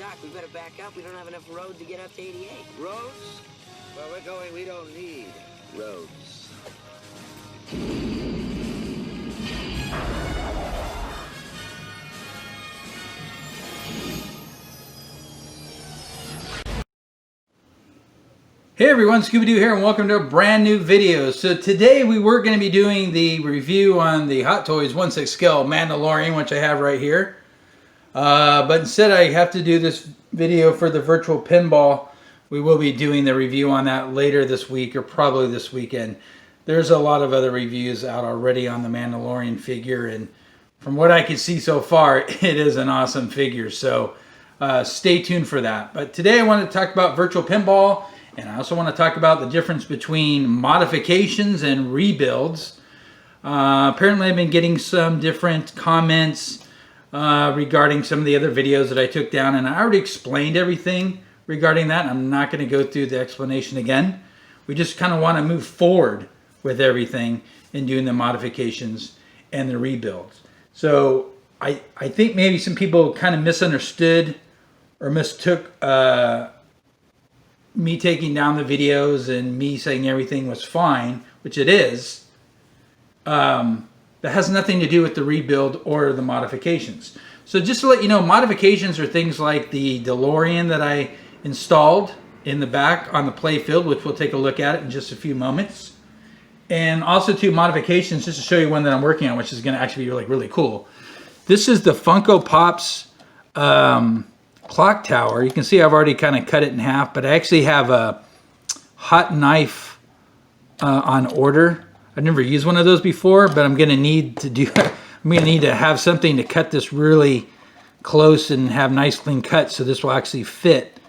Doc, we better back up. We don't have enough road to get up to 88. Roads? Where we're going, we don't need roads. Hey everyone, Scooby-Doo here and welcome to a brand new video. So today we were going to be doing the review on the Hot Toys 1/6 scale Mandalorian, which I have right here. But instead I have to do this video for the virtual pinball. We will be doing the review on that later this week or probably this weekend. There's a lot of other reviews out already on the Mandalorian figure, and from what I can see so far, it is an awesome figure. So stay tuned for that. But today I want to talk about virtual pinball. And I also want to talk about the difference between modifications and rebuilds. Apparently I've been getting some different comments regarding some of the other videos that I took down, and I already explained everything regarding that. I'm not going to go through the explanation again. We just kind of want to move forward with everything in doing the modifications and the rebuilds. So I think maybe some people kind of misunderstood or mistook me taking down the videos and me saying everything was fine, which it is. That has nothing to do with the rebuild or the modifications. So just to let you know, modifications are things like the DeLorean that I installed in the back on the play field, which we'll take a look at it in just a few moments. And also two modifications, just to show you one that I'm working on, which is going to actually be really cool. This is the Funko Pops clock tower. You can see I've already kind of cut it in half, but I actually have a hot knife on order. I've never used one of those before, but I'm going to need to do. I'm going to need to have something to cut this really close and have nice clean cuts, so this will actually fit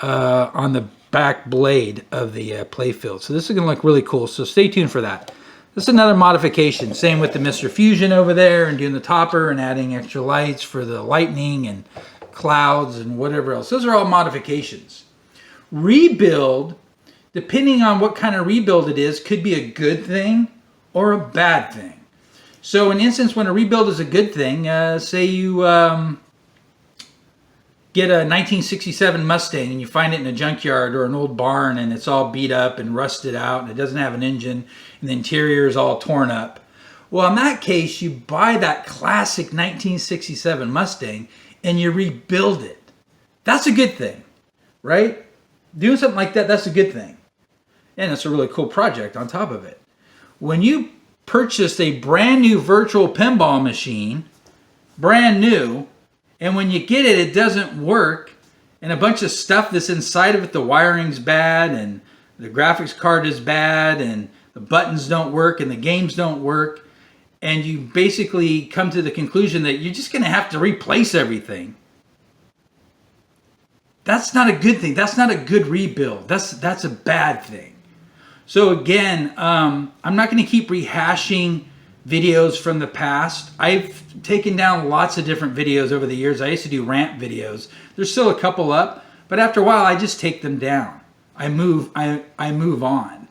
on the back blade of the playfield. So this is going to look really cool. So stay tuned for that. This is another modification. Same with the Mr. Fusion over there, and doing the topper and adding extra lights for the lightning and clouds and whatever else. Those are all modifications. Rebuild, depending on what kind of rebuild it is, could be a good thing or a bad thing. So in instance, when a rebuild is a good thing, say you get a 1967 Mustang and you find it in a junkyard or an old barn and it's all beat up and rusted out and it doesn't have an engine and the interior is all torn up. Well, in that case, you buy that classic 1967 Mustang and you rebuild it. That's a good thing, right? Doing something like that, that's a good thing. And it's a really cool project on top of it. When you purchase a brand new virtual pinball machine, brand new, and when you get it, it doesn't work, and a bunch of stuff that's inside of it, the wiring's bad, and the graphics card is bad, and the buttons don't work, and the games don't work, and you basically come to the conclusion that you're just going to have to replace everything. That's not a good thing. That's not a good rebuild. That's a bad thing. So again, I'm not going to keep rehashing videos from the past. I've taken down lots of different videos over the years. I used to do rant videos. There's still a couple up, but after a while, I just take them down. I move on.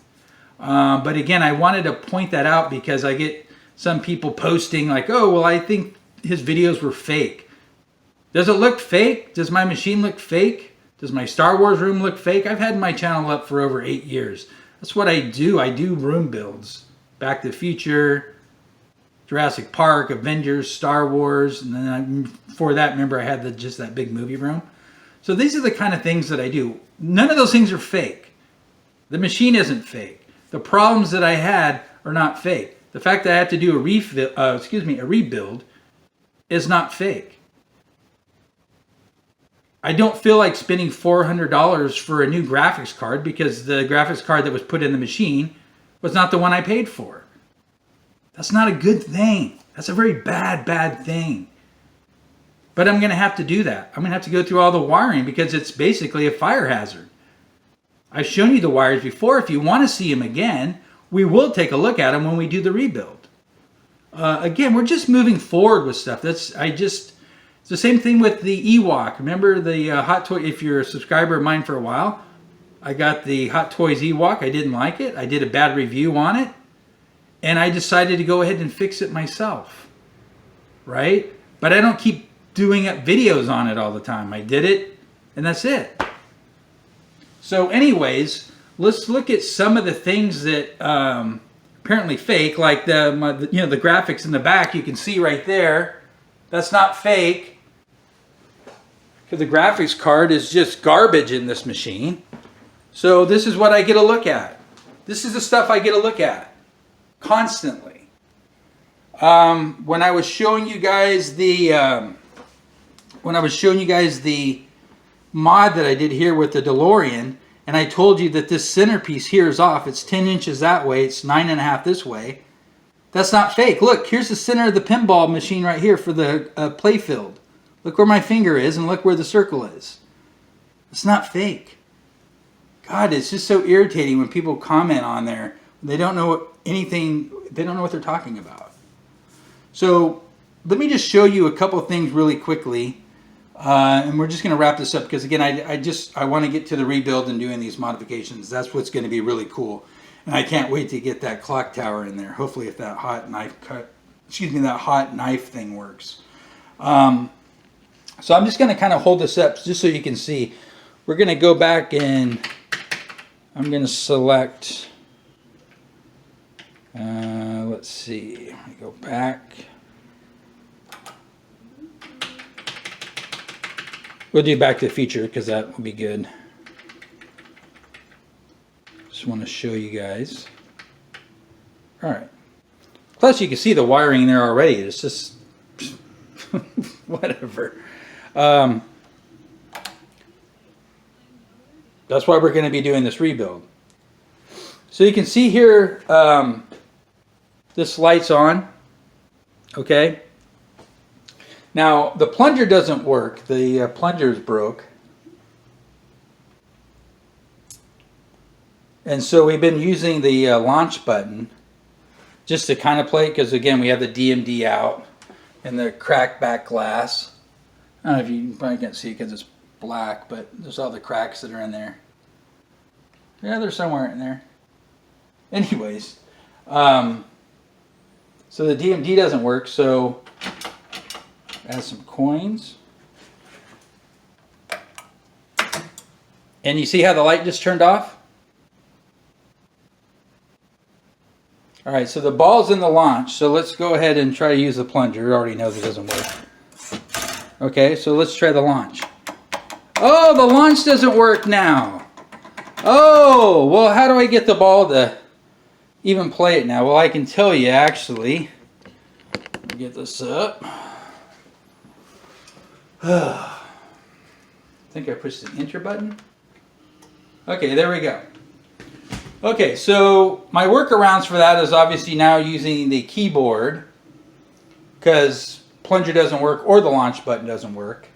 But again, I wanted to point that out because I get some people posting like, oh, well, I think his videos were fake. Does it look fake? Does my machine look fake? Does my Star Wars room look fake? I've had my channel up for over 8 years. That's what I do. I do room builds. Back to the Future, Jurassic Park, Avengers, Star Wars. And then before that, remember I had just that big movie room. So these are the kind of things that I do. None of those things are fake. The machine isn't fake. The problems that I had are not fake. The fact that I have to do a rebuild is not fake. I don't feel like spending $400 for a new graphics card because the graphics card that was put in the machine was not the one I paid for. That's not a good thing. That's a very bad thing. But I'm going to have to do that. I'm going to have to go through all the wiring because it's basically a fire hazard. I've shown you the wires before. If you want to see them again, we will take a look at them when we do the rebuild. Again, we're just moving forward with stuff. It's the same thing with the Ewok. Remember the Hot Toy, if you're a subscriber of mine for a while, I got the Hot Toys Ewok. I didn't like it. I did a bad review on it. And I decided to go ahead and fix it myself. Right? But I don't keep doing videos on it all the time. I did it And that's it. So anyways, let's look at some of the things that apparently fake, like the graphics in the back. You can see right there, that's not fake. Because the graphics card is just garbage in this machine. So this is what I get to look at. This is the stuff I get to look at constantly. When I was showing you guys the mod that I did here with the DeLorean, and I told you that this centerpiece here is off. It's 10 inches that way. It's 9.5 this way. That's not fake. Look, here's the center of the pinball machine right here for the play field. Look where my finger is and look where the circle is. It's not fake. God, it's just so irritating when people comment on there. They don't know anything. They don't know what they're talking about. So let me just show you a couple things really quickly. And we're just going to wrap this up because, again, I want to get to the rebuild and doing these modifications. That's what's going to be really cool. And I can't wait to get that clock tower in there. Hopefully if that hot knife thing works. So I'm just going to kind of hold this up just so you can see. We're going to go back and I'm going to select, let's see, let me go back. We'll do Back to the Future because that will be good. Just want to show you guys. All right. Plus you can see the wiring there already. It's just whatever. That's why we're going to be doing this rebuild. So you can see here, this light's on. Okay. Now the plunger doesn't work. The plunger's broke. And so we've been using the launch button just to kind of play, because again we have the DMD out and the cracked back glass. I don't know if you probably can't see it because it's black, but there's all the cracks that are in there. Yeah, they're somewhere in there. Anyways, so the DMD doesn't work, so add some coins. And you see how the light just turned off? All right, so the ball's in the launch, so let's go ahead and try to use the plunger. I already know that doesn't work. Okay, so let's try the launch. Oh, the launch doesn't work now. Oh, well, how do I get the ball to even play it now? Well, I can tell you, actually. Let me get this up. I think I pushed the enter button. Okay, there we go. Okay, so my workarounds for that is obviously now using the keyboard because plunger doesn't work or the launch button doesn't work.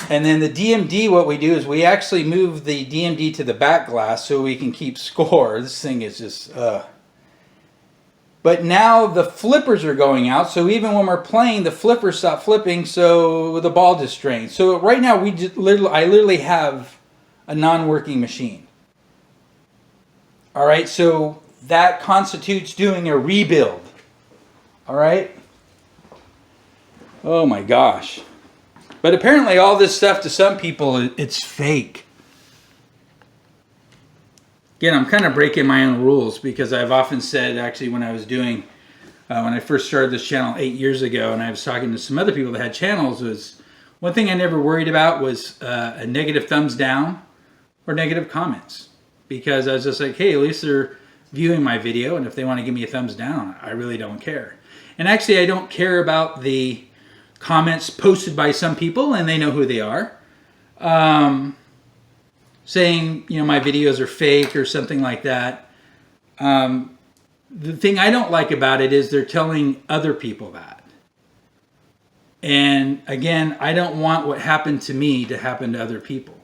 And then the DMD, what we do is we actually move the DMD to the back glass so we can keep score. This thing is just... But now the flippers are going out, so even when we're playing, the flippers stop flipping, so the ball just drains. So right now, I literally have a non-working machine. All right, so that constitutes doing a rebuild. All right? Oh my gosh. But apparently all this stuff to some people, it's fake. Again, I'm kind of breaking my own rules because I've often said, actually, when I was doing, when I first started this channel 8 years ago, and I was talking to some other people that had channels, was one thing I never worried about was a negative thumbs down or negative comments. Because I was just like, hey, at least they're viewing my video, and if they want to give me a thumbs down, I really don't care. And actually, I don't care about the comments posted by some people, and they know who they are. Saying, you know, my videos are fake or something like that. The thing I don't like about it is they're telling other people that. And again, I don't want what happened to me to happen to other people.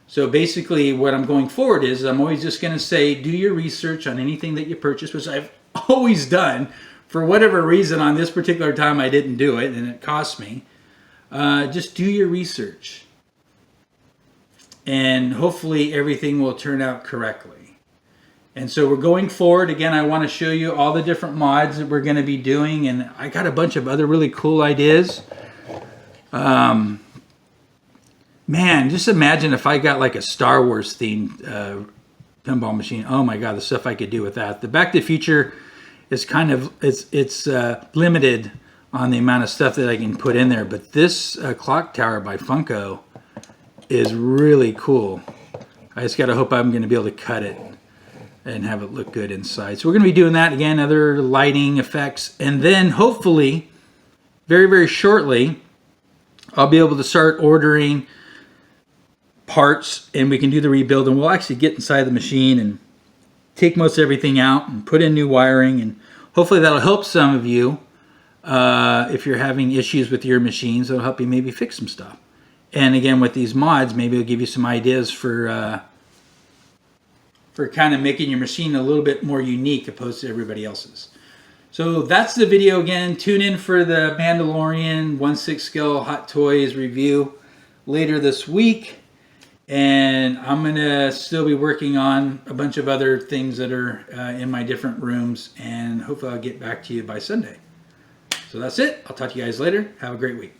So basically what I'm going forward is I'm always just going to say, do your research on anything that you purchase, which I've always done. For whatever reason, on this particular time, I didn't do it, and it cost me. Just do your research. And hopefully everything will turn out correctly. And so we're going forward. Again, I want to show you all the different mods that we're going to be doing. And I got a bunch of other really cool ideas. Man, just imagine if I got like a Star Wars themed pinball machine. Oh my God, the stuff I could do with that. The Back to the Future is kind of, it's limited on the amount of stuff that I can put in there. But this clock tower by Funko is really cool. I just got to hope I'm going to be able to cut it and have it look good inside. So we're going to be doing that again, other lighting effects. And then hopefully, very, very shortly, I'll be able to start ordering parts and we can do the rebuild, and we'll actually get inside the machine and take most everything out and put in new wiring, and hopefully that'll help some of you if you're having issues with your machines. It'll help you maybe fix some stuff. And again, with these mods, maybe it'll give you some ideas for kind of making your machine a little bit more unique opposed to everybody else's. So that's the video again. Tune in for the Mandalorian 1/6 scale Hot Toys review later this week. And I'm going to still be working on a bunch of other things that are in my different rooms. And hopefully I'll get back to you by Sunday. So that's it. I'll talk to you guys later. Have a great week.